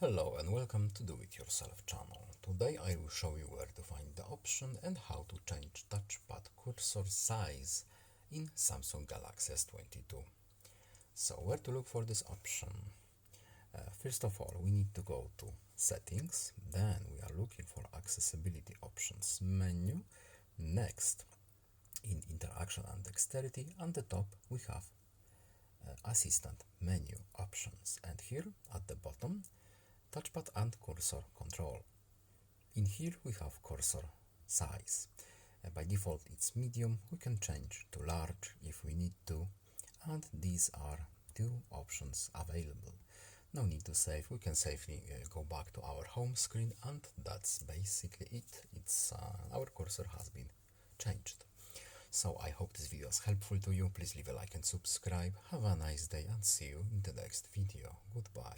Hello and welcome to Do It Yourself channel. Today I will show you where to find the option and how to change touchpad cursor size in Samsung Galaxy S22. So where to look for this option? First of all, we need to go to settings, then we are looking for accessibility options menu. Next, in interaction and dexterity, on the top we have assistant menu options, and here at the bottom touchpad and cursor control. In here we have cursor size. By default it's medium, we can change to large if we need to, and these are two options available. No need to save, we can safely go back to our home screen, and that's basically it. Our cursor has been changed. So I hope this video is helpful to you. Please leave a like and subscribe. Have a nice day and see you in the next video. Goodbye.